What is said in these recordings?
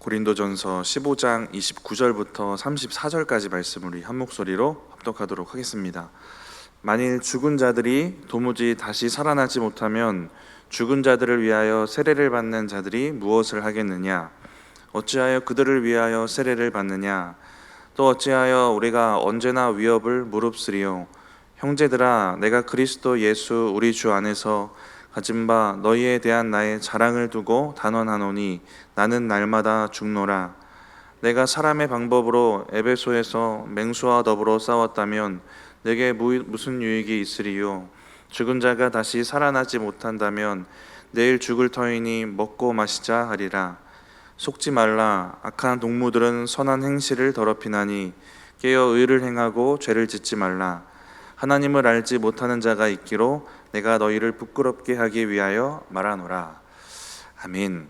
고린도전서 15장 29절부터 34절까지 말씀을 우리 한 목소리로 합독하도록 하겠습니다. 만일 죽은 자들이 도무지 다시 살아나지 못하면 죽은 자들을 위하여 세례를 받는 자들이 무엇을 하겠느냐? 어찌하여 그들을 위하여 세례를 받느냐? 또 어찌하여 우리가 언제나 위협을 무릅쓰리요? 형제들아, 내가 그리스도 예수 우리 주 안에서 가진 바 너희에 대한 나의 자랑을 두고 단언하노니 나는 날마다 죽노라. 내가 사람의 방법으로 에베소에서 맹수와 더불어 싸웠다면 내게 무슨 유익이 있으리요? 죽은 자가 다시 살아나지 못한다면 내일 죽을 터이니 먹고 마시자 하리라. 속지 말라. 악한 동무들은 선한 행실을 더럽히나니 깨어 의를 행하고 죄를 짓지 말라. 하나님을 알지 못하는 자가 있기로 내가 너희를 부끄럽게 하기 위하여 말하노라. 아멘.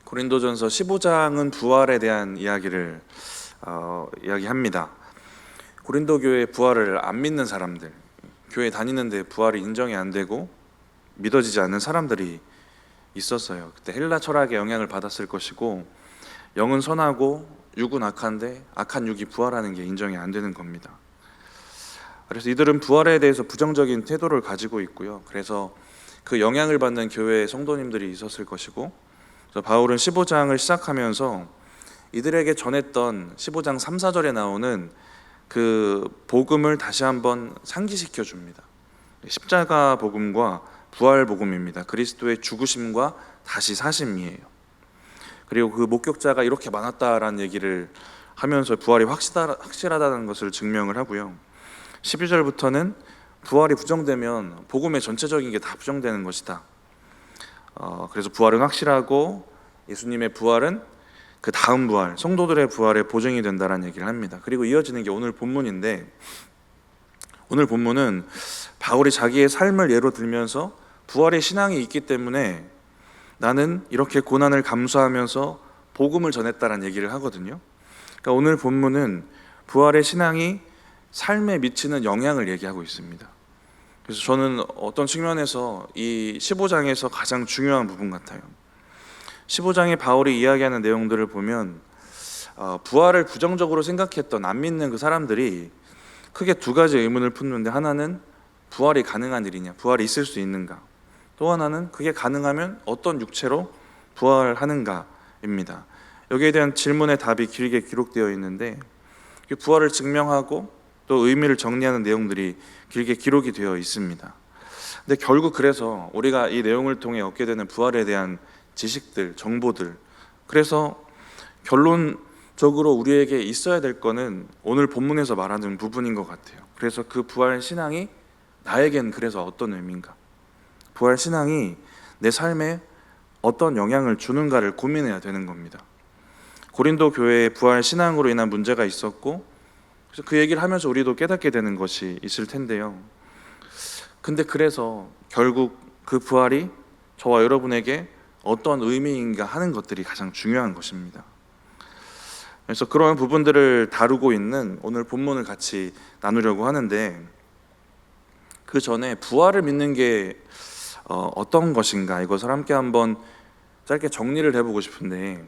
고린도전서 15장은 부활에 대한 이야기를 이야기합니다. 고린도 교회 부활을 안 믿는 사람들, 교회 다니는데 부활이 인정이 안 되고 믿어지지 않는 사람들이 있었어요. 그때 헬라 철학의 영향을 받았을 것이고, 영은 선하고 육은 악한데 악한 육이 부활하는 게 인정이 안 되는 겁니다. 그래서 이들은 부활에 대해서 부정적인 태도를 가지고 있고요. 그래서 그 영향을 받는 교회의 성도님들이 있었을 것이고, 그래서 바울은 15장을 시작하면서 이들에게 전했던 15장 3, 4절에 나오는 그 복음을 다시 한번 상기시켜 줍니다. 십자가 복음과 부활 복음입니다. 그리스도의 죽으심과 다시 사심이에요. 그리고 그 목격자가 이렇게 많았다라는 얘기를 하면서 부활이 확실하다는 것을 증명을 하고요. 12절부터는 부활이 부정되면 복음의 전체적인 게 다 부정되는 것이다. 그래서 부활은 확실하고 예수님의 부활은 그 다음 부활, 성도들의 부활에 보증이 된다는 얘기를 합니다. 그리고 이어지는 게 오늘 본문인데, 오늘 본문은 바울이 자기의 삶을 예로 들면서 부활의 신앙이 있기 때문에 나는 이렇게 고난을 감수하면서 복음을 전했다는 얘기를 하거든요. 그러니까 오늘 본문은 부활의 신앙이 삶에 미치는 영향을 얘기하고 있습니다. 그래서 저는 어떤 측면에서 이 15장에서 가장 중요한 부분 같아요. 15장에 바울이 이야기하는 내용들을 보면 부활을 부정적으로 생각했던 안 믿는 그 사람들이 크게 두 가지 의문을 품는데, 하나는 부활이 가능한 일이냐, 부활이 있을 수 있는가, 또 하나는 그게 가능하면 어떤 육체로 부활하는가입니다. 여기에 대한 질문의 답이 길게 기록되어 있는데, 부활을 증명하고 또 의미를 정리하는 내용들이 길게 기록이 되어 있습니다. 근데 결국 그래서 우리가 이 내용을 통해 얻게 되는 부활에 대한 지식들, 정보들, 그래서 결론적으로 우리에게 있어야 될 거는 오늘 본문에서 말하는 부분인 것 같아요. 그래서 그 부활 신앙이 나에겐 그래서 어떤 의미인가, 부활 신앙이 내 삶에 어떤 영향을 주는가를 고민해야 되는 겁니다. 고린도 교회에 부활 신앙으로 인한 문제가 있었고, 그래서 그 얘기를 하면서 우리도 깨닫게 되는 것이 있을 텐데요. 근데 그래서 결국 그 부활이 저와 여러분에게 어떤 의미인가 하는 것들이 가장 중요한 것입니다. 그래서 그런 부분들을 다루고 있는 오늘 본문을 같이 나누려고 하는데, 그 전에 부활을 믿는 게 어떤 것인가, 이것을 함께 한번 짧게 정리를 해보고 싶은데,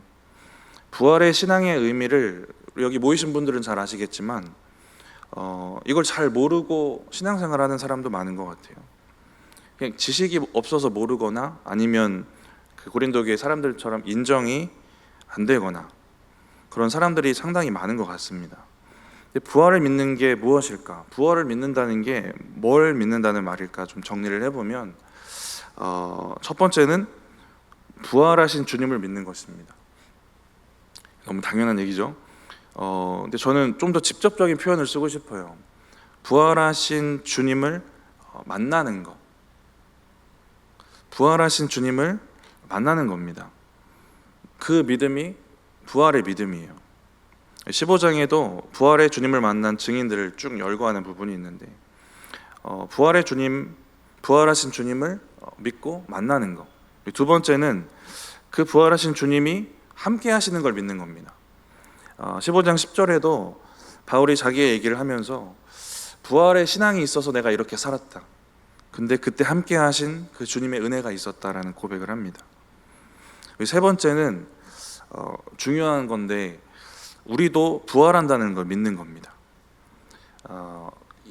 부활의 신앙의 의미를 여기 모이신 분들은 잘 아시겠지만 이걸 잘 모르고 신앙생활하는 사람도 많은 것 같아요. 그냥 지식이 없어서 모르거나 아니면 그 고린도교의 사람들처럼 인정이 안 되거나 그런 사람들이 상당히 많은 것 같습니다. 근데 부활을 믿는 게 무엇일까? 부활을 믿는다는 게 뭘 믿는다는 말일까? 좀 정리를 해보면 첫 번째는 부활하신 주님을 믿는 것입니다. 너무 당연한 얘기죠. 근데 저는 좀 더 직접적인 표현을 쓰고 싶어요. 부활하신 주님을 만나는 것, 부활하신 주님을 만나는 겁니다. 그 믿음이 부활의 믿음이에요. 15장에도 부활의 주님을 만난 증인들을 쭉 열거하는 부분이 있는데, 부활의 주님, 부활하신 주님을 믿고 만나는 것. 두 번째는 그 부활하신 주님이 함께 하시는 걸 믿는 겁니다. 15장 10절에도 바울이 자기의 얘기를 하면서 부활의 신앙이 있어서 내가 이렇게 살았다, 근데 그때 함께 하신 그 주님의 은혜가 있었다라는 고백을 합니다. 세 번째는 중요한 건데 우리도 부활한다는 걸 믿는 겁니다.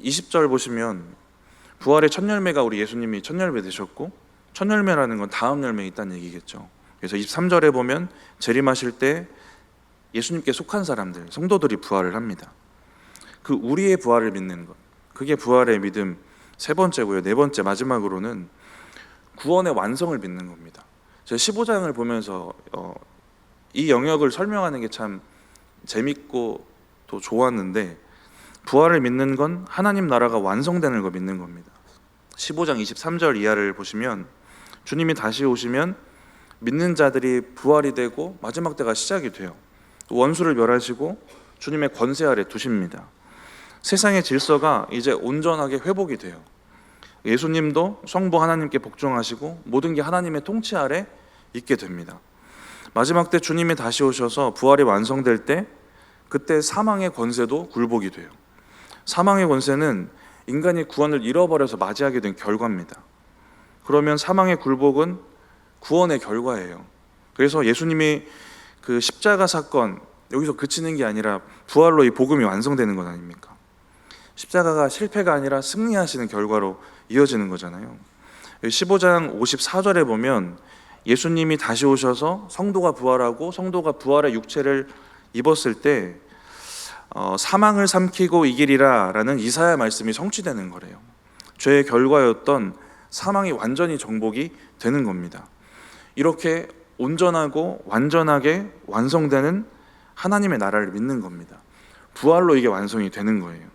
20절 보시면 부활의 첫 열매가 우리 예수님이 첫 열매 되셨고, 첫 열매라는 건 다음 열매에 있다는 얘기겠죠. 그래서 23절에 보면 재림하실 때 예수님께 속한 사람들, 성도들이 부활을 합니다. 그 우리의 부활을 믿는 것, 그게 부활의 믿음 세 번째고요. 네 번째 마지막으로는 구원의 완성을 믿는 겁니다. 제가 15장을 보면서 이 영역을 설명하는 게 참 재밌고 또 좋았는데, 부활을 믿는 건 하나님 나라가 완성되는 거 믿는 겁니다. 15장 23절 이하를 보시면 주님이 다시 오시면 믿는 자들이 부활이 되고 마지막 때가 시작이 돼요. 또 원수를 멸하시고 주님의 권세 아래 두십니다. 세상의 질서가 이제 온전하게 회복이 돼요. 예수님도 성부 하나님께 복종하시고 모든 게 하나님의 통치 아래 있게 됩니다. 마지막 때 주님이 다시 오셔서 부활이 완성될 때, 그때 사망의 권세도 굴복이 돼요. 사망의 권세는 인간이 구원을 잃어버려서 맞이하게 된 결과입니다. 그러면 사망의 굴복은 구원의 결과예요. 그래서 예수님이 그 십자가 사건 여기서 그치는 게 아니라 부활로 이 복음이 완성되는 것 아닙니까? 십자가가 실패가 아니라 승리하시는 결과로 이어지는 거잖아요. 15장 54절에 보면 예수님이 다시 오셔서 성도가 부활하고 성도가 부활의 육체를 입었을 때 사망을 삼키고 이기리라 라는 이사야 말씀이 성취되는 거래요. 죄의 결과였던 사망이 완전히 정복이 되는 겁니다. 이렇게 온전하고 완전하게 완성되는 하나님의 나라를 믿는 겁니다. 부활로 이게 완성이 되는 거예요.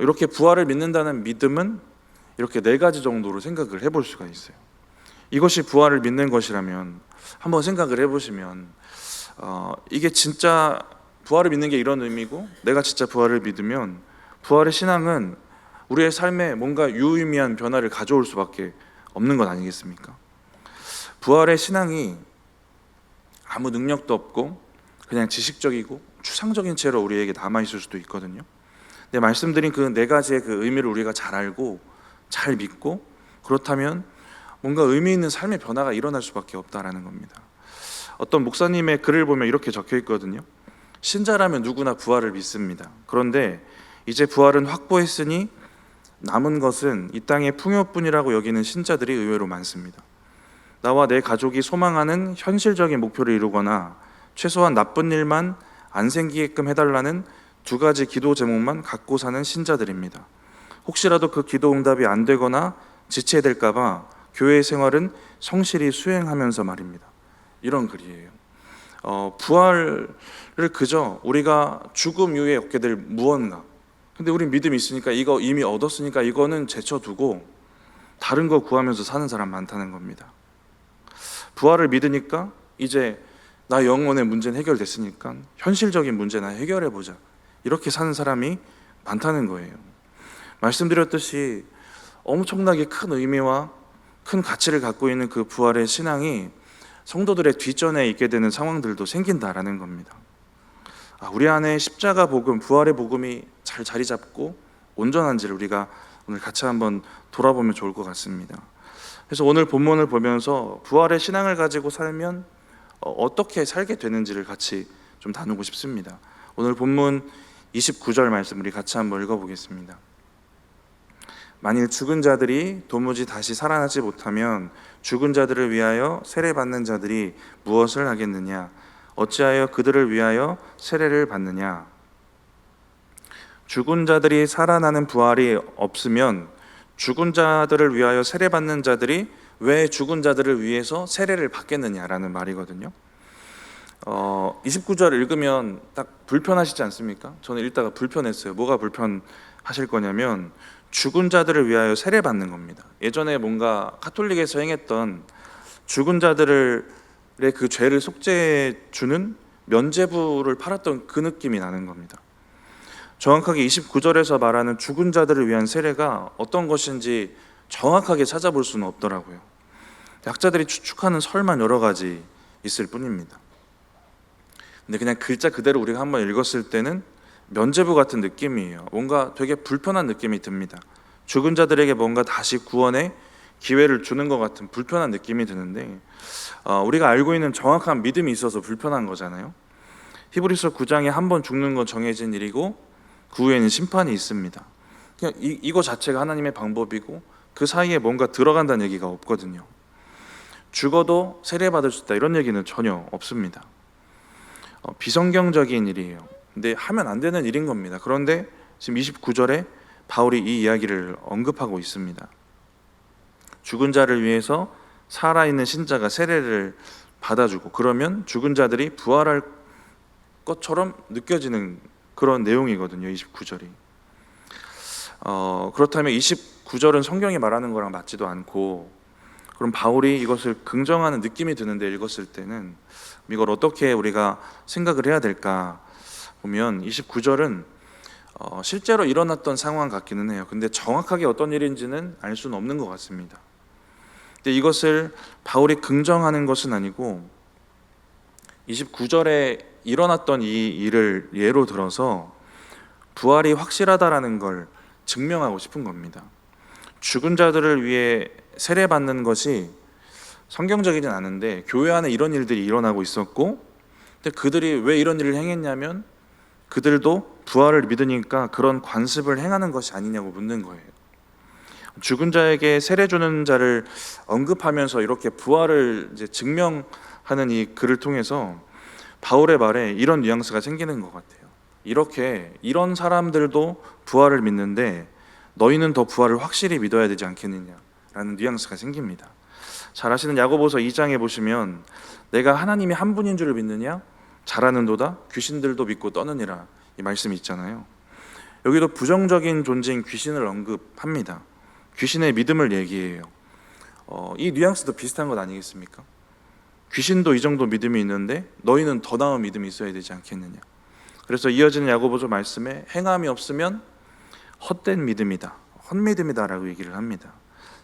이렇게 부활을 믿는다는 믿음은 이렇게 네 가지 정도로 생각을 해볼 수가 있어요. 이것이 부활을 믿는 것이라면 한번 생각을 해보시면 이게 진짜 부활을 믿는 게 이런 의미고, 내가 진짜 부활을 믿으면 부활의 신앙은 우리의 삶에 뭔가 유의미한 변화를 가져올 수밖에 없는 것 아니겠습니까? 부활의 신앙이 아무 능력도 없고 그냥 지식적이고 추상적인 채로 우리에게 남아있을 수도 있거든요. 근데 말씀드린 그 네 가지의 그 의미를 우리가 잘 알고 잘 믿고, 그렇다면 뭔가 의미 있는 삶의 변화가 일어날 수밖에 없다라는 겁니다. 어떤 목사님의 글을 보면 이렇게 적혀 있거든요. 신자라면 누구나 부활을 믿습니다. 그런데 이제 부활은 확보했으니 남은 것은 이 땅의 풍요뿐이라고 여기는 신자들이 의외로 많습니다. 나와 내 가족이 소망하는 현실적인 목표를 이루거나 최소한 나쁜 일만 안 생기게끔 해달라는 두 가지 기도 제목만 갖고 사는 신자들입니다. 혹시라도 그 기도 응답이 안 되거나 지체될까 봐 교회 생활은 성실히 수행하면서 말입니다. 이런 글이에요. 부활을 그저 우리가 죽음 이후에 얻게 될 무언가, 근데 우리 믿음이 있으니까 이거 이미 얻었으니까 이거는 제쳐두고 다른 거 구하면서 사는 사람 많다는 겁니다. 부활을 믿으니까 이제 나 영혼의 문제는 해결됐으니까 현실적인 문제나 해결해보자, 이렇게 사는 사람이 많다는 거예요. 말씀드렸듯이 엄청나게 큰 의미와 큰 가치를 갖고 있는 그 부활의 신앙이 성도들의 뒷전에 있게 되는 상황들도 생긴다라는 겁니다. 우리 안에 십자가 복음, 부활의 복음이 잘 자리 잡고 온전한지를 우리가 오늘 같이 한번 돌아보면 좋을 것 같습니다. 그래서 오늘 본문을 보면서 부활의 신앙을 가지고 살면 어떻게 살게 되는지를 같이 좀 나누고 싶습니다. 오늘 본문 29절 말씀 우리 같이 한번 읽어보겠습니다. 만일 죽은 자들이 도무지 다시 살아나지 못하면 죽은 자들을 위하여 세례받는 자들이 무엇을 하겠느냐? 어찌하여 그들을 위하여 세례를 받느냐? 죽은 자들이 살아나는 부활이 없으면 죽은 자들을 위하여 세례받는 자들이 왜 죽은 자들을 위해서 세례를 받겠느냐라는 말이거든요. 29절 읽으면 딱 불편하시지 않습니까? 저는 읽다가 불편했어요. 뭐가 불편하실 거냐면 죽은 자들을 위하여 세례받는 겁니다. 예전에 뭔가 카톨릭에서 행했던 죽은 자들의 그 죄를 속죄해 주는 면죄부를 팔았던 그 느낌이 나는 겁니다. 정확하게 29절에서 말하는 죽은 자들을 위한 세례가 어떤 것인지 정확하게 찾아볼 수는 없더라고요. 학자들이 추측하는 설만 여러 가지 있을 뿐입니다. 근데 그냥 글자 그대로 우리가 한번 읽었을 때는 면죄부 같은 느낌이에요. 뭔가 되게 불편한 느낌이 듭니다. 죽은 자들에게 뭔가 다시 구원의 기회를 주는 것 같은 불편한 느낌이 드는데 우리가 알고 있는 정확한 믿음이 있어서 불편한 거잖아요. 히브리서 9장에 한 번 죽는 건 정해진 일이고 그 후에는 심판이 있습니다. 그냥 이거 자체가 하나님의 방법이고 그 사이에 뭔가 들어간다는 얘기가 없거든요. 죽어도 세례받을 수 있다 이런 얘기는 전혀 없습니다. 비성경적인 일이에요. 근데 하면 안 되는 일인 겁니다. 그런데 지금 29절에 바울이 이 이야기를 언급하고 있습니다. 죽은 자를 위해서 살아있는 신자가 세례를 받아주고 그러면 죽은 자들이 부활할 것처럼 느껴지는 그런 내용이거든요. 29절이. 그렇다면 29절은 성경이 말하는 거랑 맞지도 않고, 그럼 바울이 이것을 긍정하는 느낌이 드는데 읽었을 때는 이걸 어떻게 우리가 생각을 해야 될까 보면 29절은 실제로 일어났던 상황 같기는 해요. 근데 정확하게 어떤 일인지는 알 수는 없는 것 같습니다. 근데 이것을 바울이 긍정하는 것은 아니고 29절에 일어났던 이 일을 예로 들어서 부활이 확실하다라는 걸 증명하고 싶은 겁니다. 죽은 자들을 위해 세례받는 것이 성경적이진 않은데 교회 안에 이런 일들이 일어나고 있었고, 근데 그들이 왜 이런 일을 행했냐면 그들도 부활을 믿으니까 그런 관습을 행하는 것이 아니냐고 묻는 거예요. 죽은 자에게 세례 주는 자를 언급하면서 이렇게 부활을 이제 증명하는 이 글을 통해서 바울의 말에 이런 뉘앙스가 생기는 것 같아요. 이렇게 이런 사람들도 부활을 믿는데 너희는 더 부활을 확실히 믿어야 되지 않겠느냐라는 뉘앙스가 생깁니다. 잘 아시는 야고보서 2장에 보시면 내가 하나님이 한 분인 줄을 믿느냐? 잘하는도다 귀신들도 믿고 떠느니라, 이 말씀이 있잖아요. 여기도 부정적인 존재인 귀신을 언급합니다. 귀신의 믿음을 얘기해요. 이 뉘앙스도 비슷한 것 아니겠습니까? 귀신도 이 정도 믿음이 있는데 너희는 더 나은 믿음이 있어야 되지 않겠느냐. 그래서 이어지는 야고보서 말씀에 행함이 없으면 헛된 믿음이다, 헛믿음이다 라고 얘기를 합니다.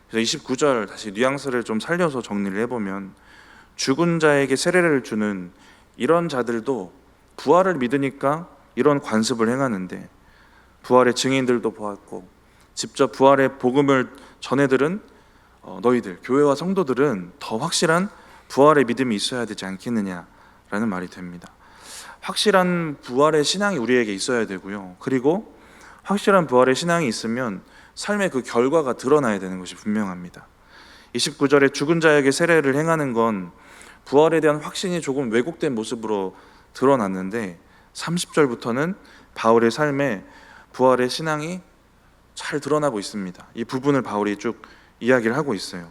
그래서 29절 다시 뉘앙스를 좀 살려서 정리를 해보면 죽은 자에게 세례를 주는 이런 자들도 부활을 믿으니까 이런 관습을 행하는데 부활의 증인들도 보았고 직접 부활의 복음을 전해들은 너희들, 교회와 성도들은 더 확실한 부활의 믿음이 있어야 되지 않겠느냐라는 말이 됩니다. 확실한 부활의 신앙이 우리에게 있어야 되고요. 그리고 확실한 부활의 신앙이 있으면 삶의 그 결과가 드러나야 되는 것이 분명합니다. 29절에 죽은 자에게 세례를 행하는 건 부활에 대한 확신이 조금 왜곡된 모습으로 드러났는데 30절부터는 바울의 삶에 부활의 신앙이 잘 드러나고 있습니다. 이 부분을 바울이 쭉 이야기를 하고 있어요.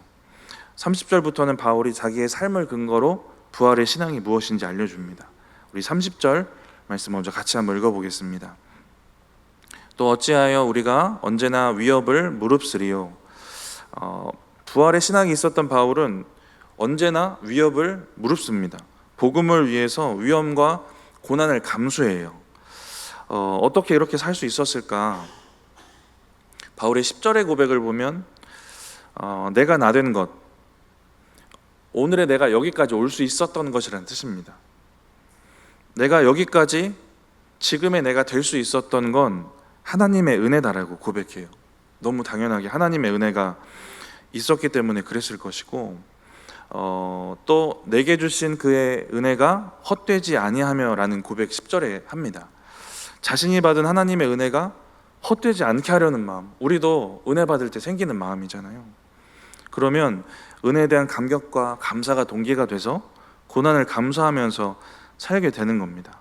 30절부터는 바울이 자기의 삶을 근거로 부활의 신앙이 무엇인지 알려줍니다. 우리 30절 말씀 먼저 같이 한번 읽어보겠습니다. 또 어찌하여 우리가 언제나 위협을 무릅쓰리요. 부활의 신앙이 있었던 바울은 언제나 위협을 무릅씁니다. 복음을 위해서 위험과 고난을 감수해요. 어떻게 이렇게 살 수 있었을까? 바울의 10절의 고백을 보면 내가 나 된 것, 오늘의 내가 여기까지 올 수 있었던 것이라는 뜻입니다. 내가 여기까지 지금의 내가 될 수 있었던 건 하나님의 은혜다라고 고백해요. 너무 당연하게 하나님의 은혜가 있었기 때문에 그랬을 것이고, 또 내게 주신 그의 은혜가 헛되지 아니하며라는 고백 10절에 합니다. 자신이 받은 하나님의 은혜가 헛되지 않게 하려는 마음, 우리도 은혜 받을 때 생기는 마음이잖아요. 그러면 은혜에 대한 감격과 감사가 동기가 돼서 고난을 감수하면서 살게 되는 겁니다.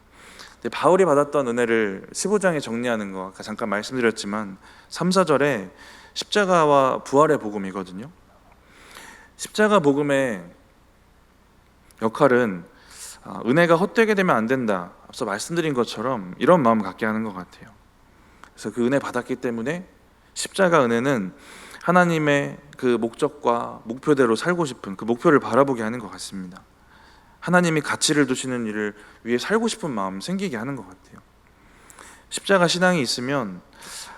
바울이 받았던 은혜를 15장에 정리하는 거 아까 잠깐 말씀드렸지만 3, 4절에 십자가와 부활의 복음이거든요. 십자가 복음의 역할은 은혜가 헛되게 되면 안 된다, 앞서 말씀드린 것처럼 이런 마음 갖게 하는 것 같아요. 그래서 그 은혜 받았기 때문에 십자가 은혜는 하나님의 그 목적과 목표대로 살고 싶은 그 목표를 바라보게 하는 것 같습니다. 하나님이 가치를 두시는 일을 위해 살고 싶은 마음 생기게 하는 것 같아요. 십자가 신앙이 있으면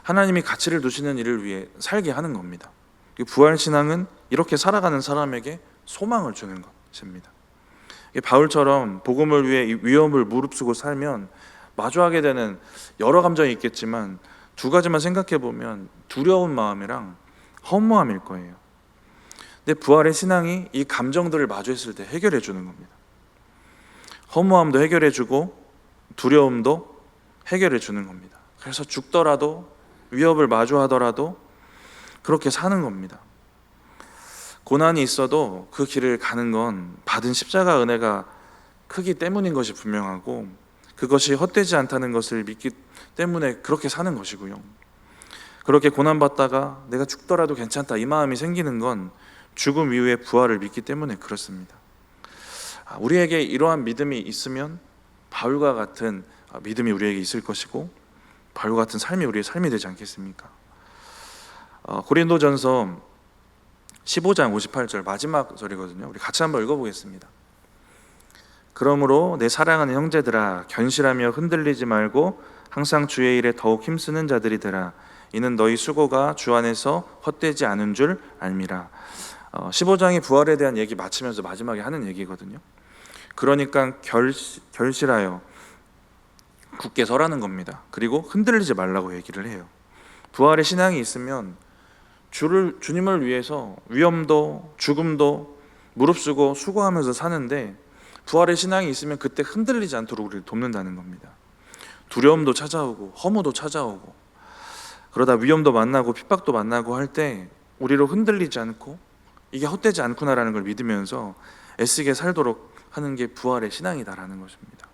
하나님이 가치를 두시는 일을 위해 살게 하는 겁니다. 부활 신앙은 이렇게 살아가는 사람에게 소망을 주는 것입니다. 바울처럼 복음을 위해 위험을 무릅쓰고 살면 마주하게 되는 여러 감정이 있겠지만 두 가지만 생각해 보면 두려운 마음이랑 허무함일 거예요. 근데 부활의 신앙이 이 감정들을 마주했을 때 해결해 주는 겁니다. 허무함도 해결해 주고 두려움도 해결해 주는 겁니다. 그래서 죽더라도 위협을 마주하더라도 그렇게 사는 겁니다. 고난이 있어도 그 길을 가는 건 받은 십자가 은혜가 크기 때문인 것이 분명하고, 그것이 헛되지 않다는 것을 믿기 때문에 그렇게 사는 것이고요. 그렇게 고난받다가 내가 죽더라도 괜찮다 이 마음이 생기는 건 죽음 이후의 부활을 믿기 때문에 그렇습니다. 우리에게 이러한 믿음이 있으면 바울과 같은 믿음이 우리에게 있을 것이고, 바울과 같은 삶이 우리의 삶이 되지 않겠습니까? 고린도전서 15장 58절 마지막 절이거든요. 우리 같이 한번 읽어보겠습니다. 그러므로 내 사랑하는 형제들아, 견실하며 흔들리지 말고 항상 주의 일에 더욱 힘쓰는 자들이되라. 이는 너희 수고가 주 안에서 헛되지 않은 줄 알미라. 15장이 부활에 대한 얘기 마치면서 마지막에 하는 얘기거든요. 그러니까 결실하여 굳게 서라는 겁니다. 그리고 흔들리지 말라고 얘기를 해요. 부활의 신앙이 있으면 주님을 위해서 위험도 죽음도 무릅쓰고 수고하면서 사는데, 부활의 신앙이 있으면 그때 흔들리지 않도록 우리를 돕는다는 겁니다. 두려움도 찾아오고 허무도 찾아오고, 그러다 위험도 만나고 핍박도 만나고 할 때 우리로 흔들리지 않고 이게 헛되지 않구나라는 걸 믿으면서 애쓰게 살도록 하는 게 부활의 신앙이다라는 것입니다.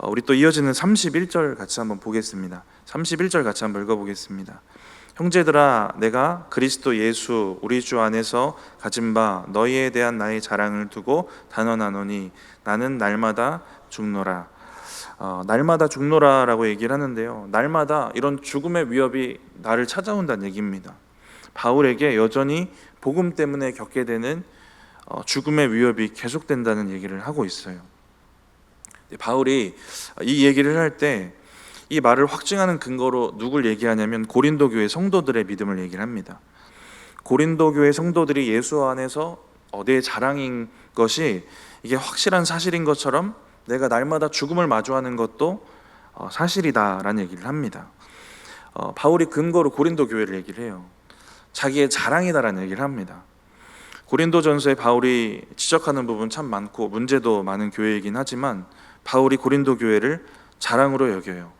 우리 또 이어지는 31절 같이 한번 보겠습니다. 31절 같이 한번 읽어보겠습니다. 형제들아, 내가 그리스도 예수 우리 주 안에서 가진 바 너희에 대한 나의 자랑을 두고 단언하노니 나는 날마다 죽노라. 날마다 죽노라라고 얘기를 하는데요, 날마다 이런 죽음의 위협이 나를 찾아온다는 얘기입니다. 바울에게 여전히 복음 때문에 겪게 되는 죽음의 위협이 계속된다는 얘기를 하고 있어요. 바울이 이 얘기를 할 때 이 말을 확증하는 근거로 누굴 얘기하냐면 고린도 교회 성도들의 믿음을 얘기를 합니다. 고린도 교회 성도들이 예수 안에서 내 자랑인 것이 이게 확실한 사실인 것처럼 내가 날마다 죽음을 마주하는 것도 사실이다라는 얘기를 합니다. 바울이 근거로 고린도 교회를 얘기를 해요. 자기의 자랑이다라는 얘기를 합니다. 고린도전서에 바울이 지적하는 부분 참 많고 문제도 많은 교회이긴 하지만 바울이 고린도 교회를 자랑으로 여겨요.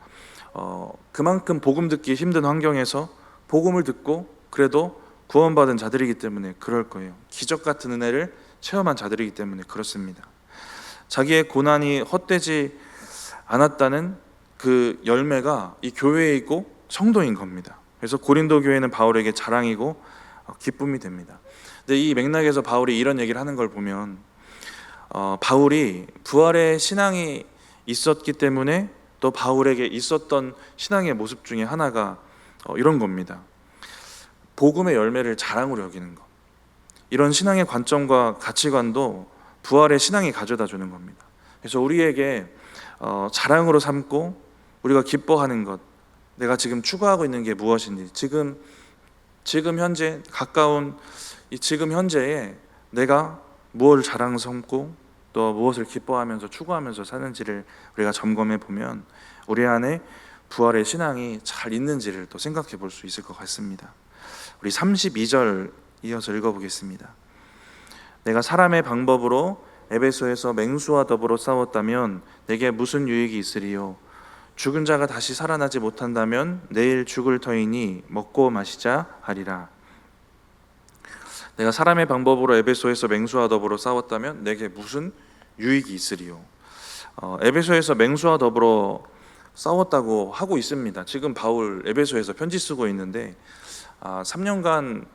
그만큼 복음 듣기 힘든 환경에서 복음을 듣고 그래도 구원받은 자들이기 때문에 그럴 거예요. 기적 같은 은혜를 체험한 자들이기 때문에 그렇습니다. 자기의 고난이 헛되지 않았다는 그 열매가 이 교회에 있고 성도인 겁니다. 그래서 고린도 교회는 바울에게 자랑이고 기쁨이 됩니다. 근데 이 맥락에서 바울이 이런 얘기를 하는 걸 보면 바울이 부활의 신앙이 있었기 때문에 또 바울에게 있었던 신앙의 모습 중에 하나가 이런 겁니다. 복음의 열매를 자랑으로 여기는 것. 이런 신앙의 관점과 가치관도 부활의 신앙이 가져다 주는 겁니다. 그래서 우리에게 자랑으로 삼고 우리가 기뻐하는 것, 내가 지금 추구하고 있는 게 무엇인지, 지금 현재 가까운 이 지금 현재에 내가 무엇을 자랑 삼고 또 무엇을 기뻐하면서 추구하면서 사는지를 우리가 점검해 보면 우리 안에 부활의 신앙이 잘 있는지를 또 생각해 볼 수 있을 것 같습니다. 우리 32절 이어서 읽어보겠습니다. 내가 사람의 방법으로 에베소에서 맹수와 더불어 싸웠다면 내게 무슨 유익이 있으리요? 죽은 자가 다시 살아나지 못한다면 내일 죽을 터이니 먹고 마시자 하리라. 내가 사람의 방법으로 에베소에서 맹수와 더불어 싸웠다면 내게 무슨 유익이 있으리요? 에베소에서 맹수와 더불어 싸웠다고 하고 있습니다. 지금 바울 에베소에서 편지 쓰고 있는데 3년간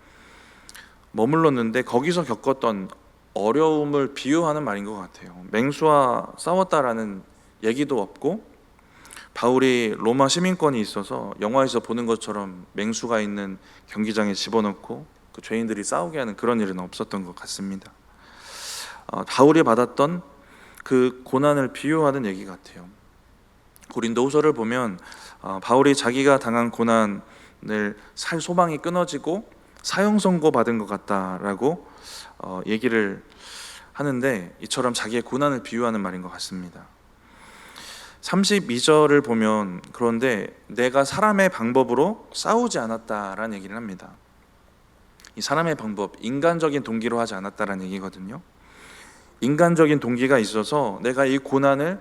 머물렀는데 거기서 겪었던 어려움을 비유하는 말인 것 같아요. 맹수와 싸웠다라는 얘기도 없고, 바울이 로마 시민권이 있어서 영화에서 보는 것처럼 맹수가 있는 경기장에 집어넣고 그 죄인들이 싸우게 하는 그런 일은 없었던 것 같습니다. 바울이 받았던 그 고난을 비유하는 얘기 같아요. 고린도후서를 보면 바울이 자기가 당한 고난을 살 소망이 끊어지고 사형 선고 받은 것 같다라고 얘기를 하는데, 이처럼 자기의 고난을 비유하는 말인 것 같습니다. 32절을 보면 그런데 내가 사람의 방법으로 싸우지 않았다라는 얘기를 합니다. 이 사람의 방법, 인간적인 동기로 하지 않았다라는 얘기거든요. 인간적인 동기가 있어서 내가 이 고난을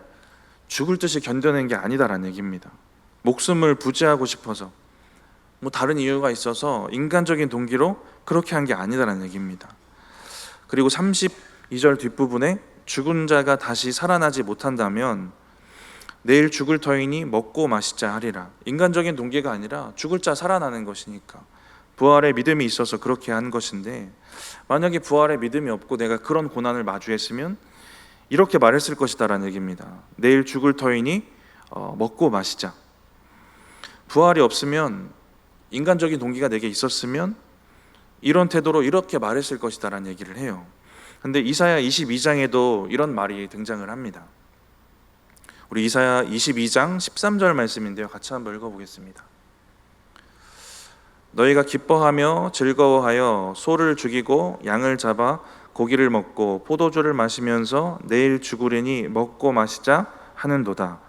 죽을 듯이 견뎌낸 게 아니다라는 얘기입니다. 목숨을 부지하고 싶어서, 뭐 다른 이유가 있어서 인간적인 동기로 그렇게 한 게 아니다라는 얘기입니다. 그리고 32절 뒷부분에 죽은 자가 다시 살아나지 못한다면 내일 죽을 터이니 먹고 마시자 하리라. 인간적인 동기가 아니라 죽을 자 살아나는 것이니까 부활의 믿음이 있어서 그렇게 한 것인데, 만약에 부활의 믿음이 없고 내가 그런 고난을 마주했으면 이렇게 말했을 것이다라는 얘기입니다. 내일 죽을 터이니 먹고 마시자. 부활이 없으면, 인간적인 동기가 내게 있었으면 이런 태도로 이렇게 말했을 것이다라는 얘기를 해요. 근데 이사야 22장에도 이런 말이 등장을 합니다. 우리 이사야 22장 13절 말씀인데요, 같이 한번 읽어보겠습니다. 너희가 기뻐하며 즐거워하여 소를 죽이고 양을 잡아 고기를 먹고 포도주를 마시면서 내일 죽으리니 먹고 마시자 하는도다.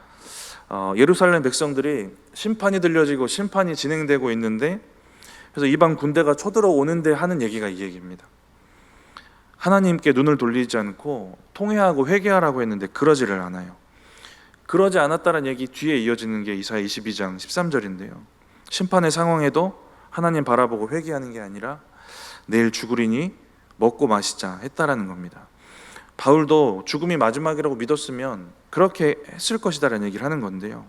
예루살렘 백성들이 심판이 들려지고 심판이 진행되고 있는데, 그래서 이방 군대가 쳐들어오는데 하는 얘기가 이 얘기입니다. 하나님께 눈을 돌리지 않고 통회하고 회개하라고 했는데 그러지를 않아요. 그러지 않았다는 얘기 뒤에 이어지는 게 이사야 22장 13절인데요. 심판의 상황에도 하나님 바라보고 회개하는 게 아니라 내일 죽으리니 먹고 마시자 했다라는 겁니다. 바울도 죽음이 마지막이라고 믿었으면 그렇게 했을 것이다라는 얘기를 하는 건데요.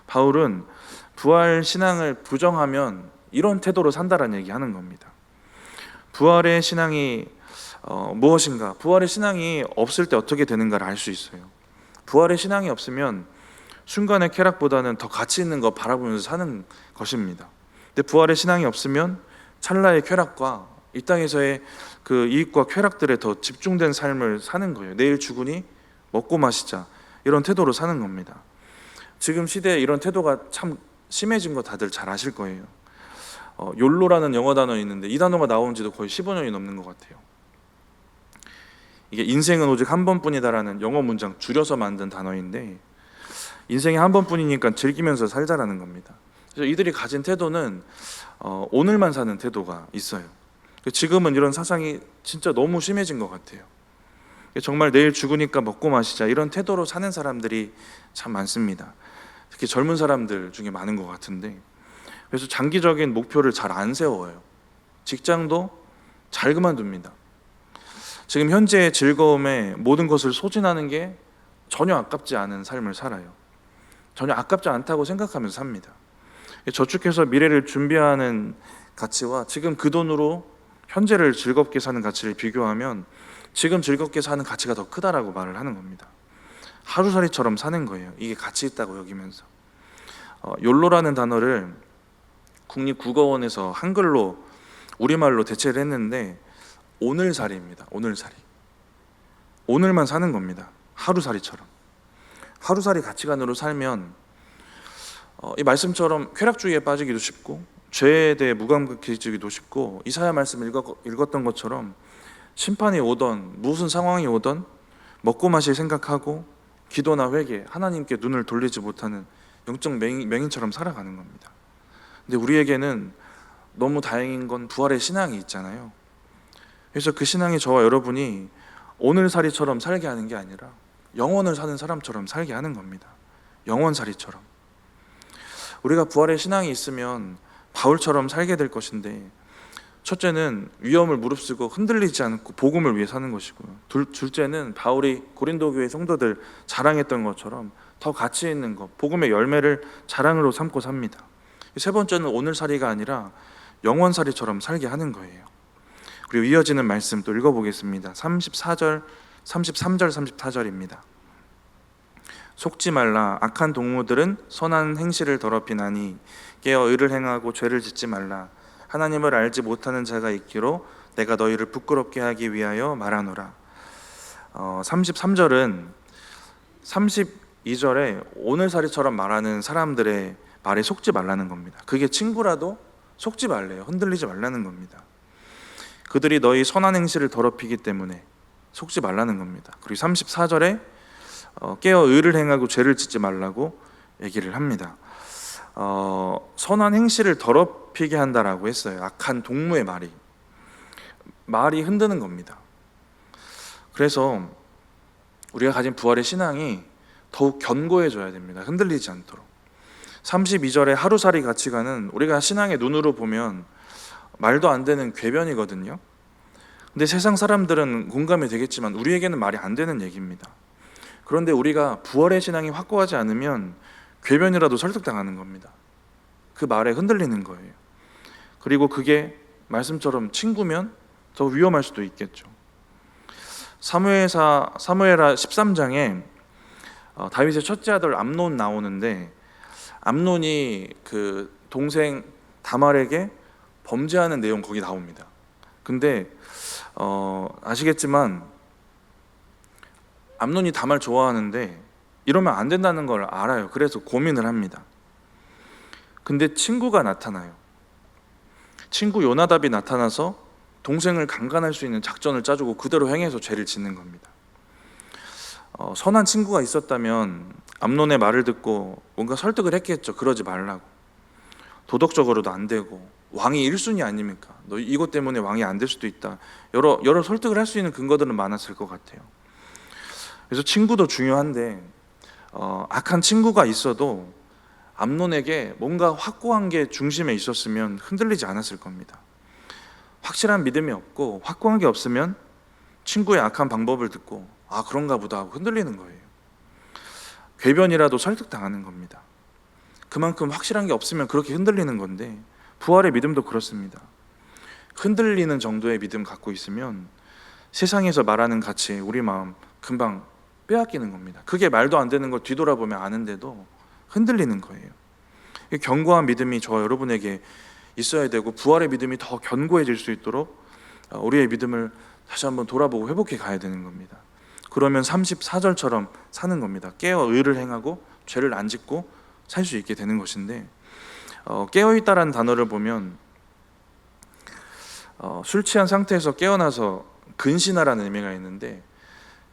바울은 부활 신앙을 부정하면 이런 태도로 산다라는 얘기 하는 겁니다. 부활의 신앙이 무엇인가? 부활의 신앙이 없을 때 어떻게 되는가를 알 수 있어요. 부활의 신앙이 없으면 순간의 쾌락보다는 더 가치 있는 거 바라보면서 사는 것입니다. 근데 부활의 신앙이 없으면 찰나의 쾌락과 이 땅에서의 그 이익과 쾌락들에 더 집중된 삶을 사는 거예요. 내일 죽으니 먹고 마시자, 이런 태도로 사는 겁니다. 지금 시대에 이런 태도가 참 심해진 거 다들 잘 아실 거예요. 욜로라는 영어 단어 있는데 이 단어가 나온 지도 거의 15년이 넘는 것 같아요. 이게 인생은 오직 한 번뿐이다라는 영어 문장 줄여서 만든 단어인데, 인생이 한 번뿐이니까 즐기면서 살자라는 겁니다. 그래서 이들이 가진 태도는 오늘만 사는 태도가 있어요. 지금은 이런 사상이 진짜 너무 심해진 것 같아요. 정말 내일 죽으니까 먹고 마시자, 이런 태도로 사는 사람들이 참 많습니다. 특히 젊은 사람들 중에 많은 것 같은데, 그래서 장기적인 목표를 잘 안 세워요. 직장도 잘 그만둡니다. 지금 현재의 즐거움에 모든 것을 소진하는 게 전혀 아깝지 않은 삶을 살아요. 전혀 아깝지 않다고 생각하면서 삽니다. 저축해서 미래를 준비하는 가치와 지금 그 돈으로 현재를 즐겁게 사는 가치를 비교하면 지금 즐겁게 사는 가치가 더 크다라고 말을 하는 겁니다. 하루살이처럼 사는 거예요. 이게 가치 있다고 여기면서. 욜로라는 단어를 국립국어원에서 한글로 우리말로 대체를 했는데 오늘살이입니다. 오늘살이. 오늘만 사는 겁니다. 하루살이처럼. 하루살이 가치관으로 살면 이 말씀처럼 쾌락주의에 빠지기도 쉽고 죄에 대해 무감각해지기도 쉽고, 이사야 말씀을 읽었던 것처럼 심판이 오던 무슨 상황이 오던 먹고 마실 생각하고 기도나 회개, 하나님께 눈을 돌리지 못하는 영적 맹인처럼 살아가는 겁니다. 근데 우리에게는 너무 다행인 건 부활의 신앙이 있잖아요. 그래서 그 신앙이 저와 여러분이 오늘살이처럼 살게 하는 게 아니라 영원을 사는 사람처럼 살게 하는 겁니다. 영원살이처럼. 우리가 부활의 신앙이 있으면 바울처럼 살게 될 것인데, 첫째는 위험을 무릅쓰고 흔들리지 않고 복음을 위해 사는 것이고요. 둘째는 바울이 고린도 교회 성도들 자랑했던 것처럼 더 가치 있는 것, 복음의 열매를 자랑으로 삼고 삽니다. 세 번째는 오늘살이가 아니라 영원살이처럼 살게 하는 거예요. 그리고 이어지는 말씀 또 읽어보겠습니다. 33절 34절입니다. 속지 말라. 악한 동무들은 선한 행실을 더럽히나니 깨어 의를 행하고 죄를 짓지 말라. 하나님을 알지 못하는 자가 있기로 내가 너희를 부끄럽게 하기 위하여 말하노라. 33절은 32절에 오늘살이처럼 말하는 사람들의 말에 속지 말라는 겁니다. 그게 친구라도 속지 말래요. 흔들리지 말라는 겁니다. 그들이 너희 선한 행실을 더럽히기 때문에 속지 말라는 겁니다. 그리고 34절에 깨어 의를 행하고 죄를 짓지 말라고 얘기를 합니다. 선한 행실을 더럽히게 한다라고 했어요. 악한 동무의 말이. 말이 흔드는 겁니다. 그래서 우리가 가진 부활의 신앙이 더욱 견고해져야 됩니다. 흔들리지 않도록. 32절의 하루살이 가치관은 우리가 신앙의 눈으로 보면 말도 안 되는 궤변이거든요. 근데 세상 사람들은 공감이 되겠지만 우리에게는 말이 안 되는 얘기입니다. 그런데 우리가 부활의 신앙이 확고하지 않으면 궤변이라도 설득당하는 겁니다. 그 말에 흔들리는 거예요. 그리고 그게 말씀처럼 친구면 더 위험할 수도 있겠죠. 사무엘하 13장에 다윗의 첫째 아들 암논 나오는데, 암논이 그 동생 다말에게 범죄하는 내용 거기 나옵니다. 근데 아시겠지만 암논이 다말 좋아하는데 이러면 안 된다는 걸 알아요. 그래서 고민을 합니다. 근데 친구가 나타나요. 친구 요나답이 나타나서 동생을 강간할 수 있는 작전을 짜주고 그대로 행해서 죄를 짓는 겁니다. 선한 친구가 있었다면 암논의 말을 듣고 뭔가 설득을 했겠죠. 그러지 말라고. 도덕적으로도 안 되고 왕이 1순위 아닙니까? 너 이것 때문에 왕이 안 될 수도 있다. 여러 설득을 할 수 있는 근거들은 많았을 것 같아요. 그래서 친구도 중요한데 악한 친구가 있어도 암논에게 뭔가 확고한 게 중심에 있었으면 흔들리지 않았을 겁니다. 확실한 믿음이 없고 확고한 게 없으면 친구의 악한 방법을 듣고 아 그런가 보다 하고 흔들리는 거예요. 궤변이라도 설득당하는 겁니다. 그만큼 확실한 게 없으면 그렇게 흔들리는 건데 부활의 믿음도 그렇습니다. 흔들리는 정도의 믿음 갖고 있으면 세상에서 말하는 가치 우리 마음 금방 빼앗기는 겁니다. 그게 말도 안 되는 걸 뒤돌아보면 아는데도 흔들리는 거예요. 견고한 믿음이 저와 여러분에게 있어야 되고 부활의 믿음이 더 견고해질 수 있도록 우리의 믿음을 다시 한번 돌아보고 회복해 가야 되는 겁니다. 그러면 34절처럼 사는 겁니다. 깨어 의를 행하고 죄를 안 짓고 살 수 있게 되는 것인데, 깨어있다라는 단어를 보면 술 취한 상태에서 깨어나서 근신하라는 의미가 있는데,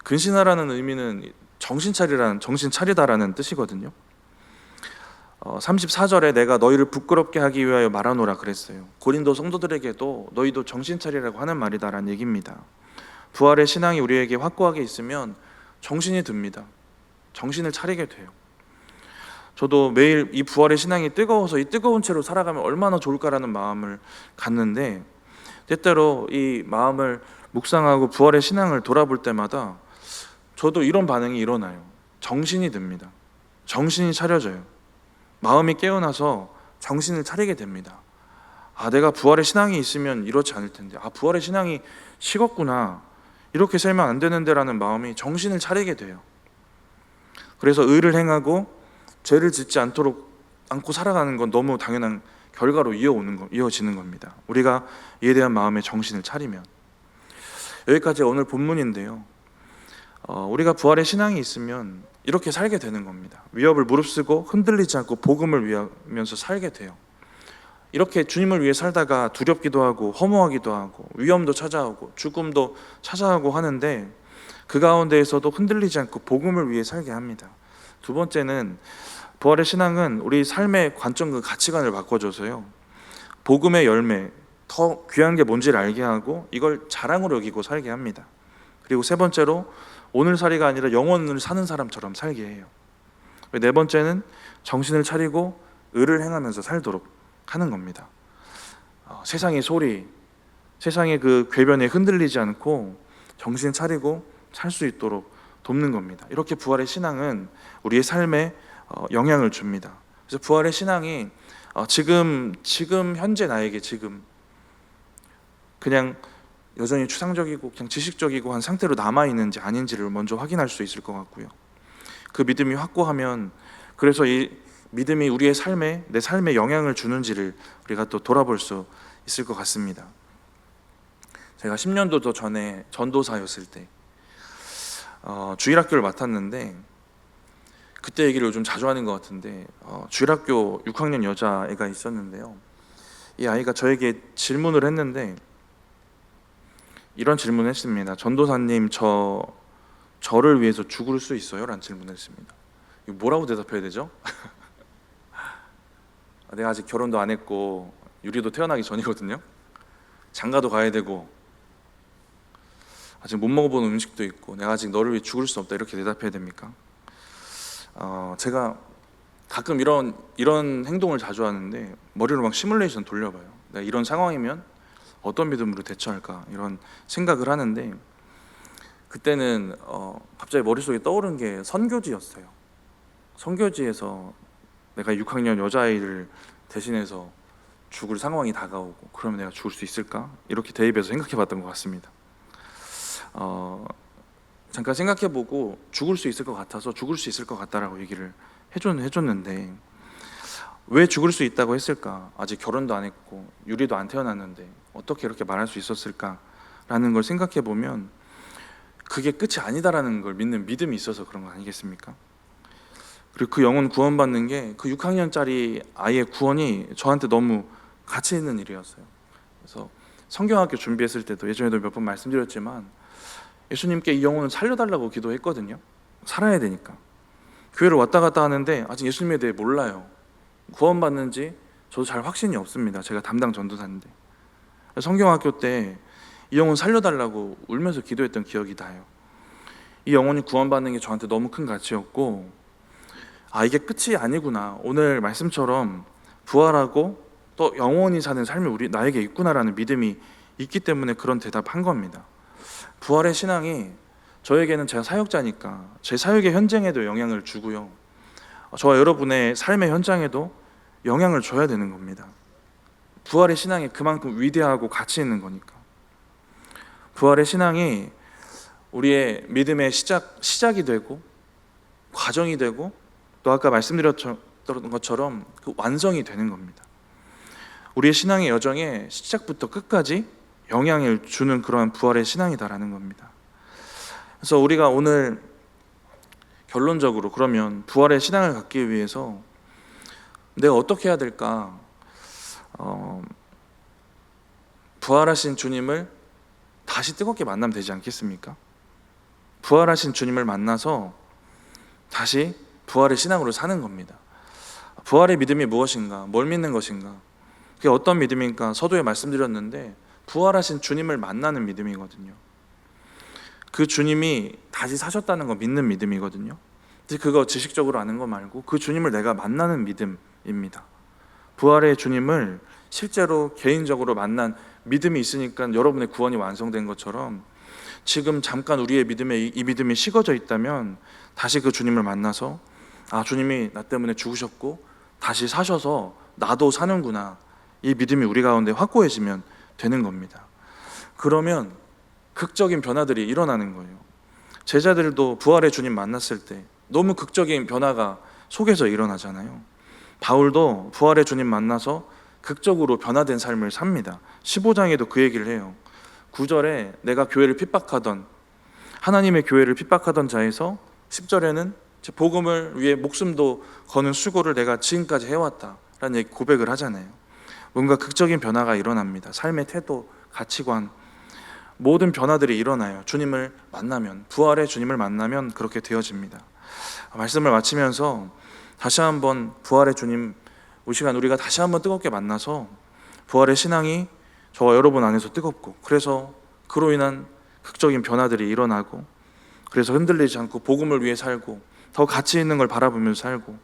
근신하라는 의미는 정신 차리다라는 뜻이거든요. 34절에 내가 너희를 부끄럽게 하기 위하여 말하노라 그랬어요. 고린도 성도들에게도 너희도 정신 차리라고 하는 말이다라는 얘기입니다. 부활의 신앙이 우리에게 확고하게 있으면 정신이 듭니다. 정신을 차리게 돼요. 저도 매일 이 부활의 신앙이 뜨거워서 이 뜨거운 채로 살아가면 얼마나 좋을까라는 마음을 갖는데, 때때로 이 마음을 묵상하고 부활의 신앙을 돌아볼 때마다 저도 이런 반응이 일어나요. 정신이 듭니다. 정신이 차려져요. 마음이 깨어나서 정신을 차리게 됩니다. 아, 내가 부활의 신앙이 있으면 이렇지 않을 텐데, 아, 부활의 신앙이 식었구나, 이렇게 살면 안 되는데 라는 마음이 정신을 차리게 돼요. 그래서 의를 행하고 죄를 짓지 않고 살아가는 건 너무 당연한 결과로 이어지는 겁니다. 우리가 이에 대한 마음의 정신을 차리면. 여기까지 오늘 본문인데요, 우리가 부활의 신앙이 있으면 이렇게 살게 되는 겁니다. 위협을 무릅쓰고 흔들리지 않고 복음을 위하면서 살게 돼요. 이렇게 주님을 위해 살다가 두렵기도 하고 허무하기도 하고 위험도 찾아오고 죽음도 찾아오고 하는데 그 가운데에서도 흔들리지 않고 복음을 위해 살게 합니다. 두 번째는 부활의 신앙은 우리 삶의 관점, 그 가치관을 바꿔줘서요, 복음의 열매, 더 귀한 게 뭔지를 알게 하고 이걸 자랑으로 여기고 살게 합니다. 그리고 세 번째로 오늘살이가 아니라 영원을 사는 사람처럼 살게 해요. 네 번째는 정신을 차리고 의를 행하면서 살도록 하는 겁니다. 세상의 소리, 세상의 그 궤변에 흔들리지 않고 정신 차리고 살 수 있도록 돕는 겁니다. 이렇게 부활의 신앙은 우리의 삶에 영향을 줍니다. 그래서 부활의 신앙이 지금 현재 나에게 지금 그냥 여전히 추상적이고 그냥 지식적이고 한 상태로 남아있는지 아닌지를 먼저 확인할 수 있을 것 같고요. 그 믿음이 확고하면, 그래서 이 믿음이 우리의 삶에, 내 삶에 영향을 주는지를 우리가 또 돌아볼 수 있을 것 같습니다. 제가 10년도 더 전에 전도사였을 때 주일학교를 맡았는데, 그때 얘기를 요즘 자주 하는 것 같은데, 주일학교 6학년 여자애가 있었는데요, 이 아이가 저에게 질문을 했는데 이런 질문을 했습니다. 전도사님, 저를 위해서 죽을 수 있어요? 라는 질문을 했습니다. 이거 뭐라고 대답해야 되죠? 내가 아직 결혼도 안 했고 유리도 태어나기 전이거든요. 장가도 가야 되고 아직 못 먹어본 음식도 있고 내가 아직 너를 위해 죽을 수 없다 이렇게 대답해야 됩니까? 제가 가끔 이런 행동을 자주 하는데 머리로 막 시뮬레이션 돌려봐요. 내가 이런 상황이면 어떤 믿음으로 대처할까 이런 생각을 하는데 그때는 갑자기 머릿속에 떠오른 게 선교지였어요. 선교지에서 내가 6학년 여자아이를 대신해서 죽을 상황이 다가오고 그러면 내가 죽을 수 있을까? 이렇게 대입해서 생각해봤던 것 같습니다. 잠깐 생각해보고 죽을 수 있을 것 같아서 죽을 수 있을 것 같다라고 얘기를 해줬는데 왜 죽을 수 있다고 했을까? 아직 결혼도 안 했고 유리도 안 태어났는데 어떻게 이렇게 말할 수 있었을까라는 걸 생각해보면 그게 끝이 아니다라는 걸 믿는 믿음이 있어서 그런 거 아니겠습니까? 그리고 그 영혼 구원받는 게 그 6학년짜리 아이의 구원이 저한테 너무 가치 있는 일이었어요. 그래서 성경학교 준비했을 때도 예전에도 몇 번 말씀드렸지만 예수님께 이 영혼을 살려달라고 기도했거든요. 살아야 되니까. 교회를 왔다 갔다 하는데 아직 예수님에 대해 몰라요. 구원받는지 저도 잘 확신이 없습니다. 제가 담당 전도사인데 성경학교 때 이 영혼 살려달라고 울면서 기도했던 기억이 나요. 이 영혼이 구원받는 게 저한테 너무 큰 가치였고 이게 끝이 아니구나. 오늘 말씀처럼 부활하고 또 영원히 사는 삶이 나에게 있구나라는 믿음이 있기 때문에 그런 대답한 겁니다. 부활의 신앙이 저에게는 제가 사역자니까 제 사역의 현장에도 영향을 주고요. 저와 여러분의 삶의 현장에도 영향을 줘야 되는 겁니다. 부활의 신앙이 그만큼 위대하고 가치 있는 거니까. 부활의 신앙이 우리의 믿음의 시작이 되고 과정이 되고 또 아까 말씀드렸던 것처럼 그 완성이 되는 겁니다. 우리의 신앙의 여정에 시작부터 끝까지 영향을 주는 그러한 부활의 신앙이다라는 겁니다. 그래서 우리가 오늘 결론적으로 그러면 부활의 신앙을 갖기 위해서 내가 어떻게 해야 될까? 부활하신 주님을 다시 뜨겁게 만나면 되지 않겠습니까? 부활하신 주님을 만나서 다시 부활의 신앙으로 사는 겁니다. 부활의 믿음이 무엇인가? 뭘 믿는 것인가? 그게 어떤 믿음인가? 서두에 말씀드렸는데 부활하신 주님을 만나는 믿음이거든요. 그 주님이 다시 사셨다는 거 믿는 믿음이거든요. 그거 지식적으로 아는 거 말고 그 주님을 내가 만나는 믿음입니다. 부활의 주님을 실제로 개인적으로 만난 믿음이 있으니까 여러분의 구원이 완성된 것처럼 지금 잠깐 우리의 믿음에 이 믿음이 식어져 있다면 다시 그 주님을 만나서 주님이 나 때문에 죽으셨고 다시 사셔서 나도 사는구나, 이 믿음이 우리 가운데 확고해지면 되는 겁니다. 그러면 극적인 변화들이 일어나는 거예요. 제자들도 부활의 주님 만났을 때 너무 극적인 변화가 속에서 일어나잖아요. 바울도 부활의 주님 만나서 극적으로 변화된 삶을 삽니다. 15장에도 그 얘기를 해요. 9절에 내가 교회를 핍박하던, 하나님의 교회를 핍박하던 자에서 10절에는 복음을 위해 목숨도 거는 수고를 내가 지금까지 해왔다라는 고백을 하잖아요. 뭔가 극적인 변화가 일어납니다. 삶의 태도, 가치관, 모든 변화들이 일어나요. 주님을 만나면, 부활의 주님을 만나면 그렇게 되어집니다. 말씀을 마치면서 다시 한번 부활의 주님, 이 시간 우리가 다시 한번 뜨겁게 만나서 부활의 신앙이 저와 여러분 안에서 뜨겁고, 그래서 그로 인한 극적인 변화들이 일어나고, 그래서 흔들리지 않고 복음을 위해 살고 더 가치 있는 걸 바라보면서 살고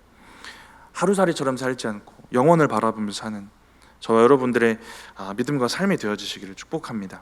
하루살이처럼 살지 않고 영원을 바라보면서 사는 저와 여러분들의 믿음과 삶이 되어지시기를 축복합니다.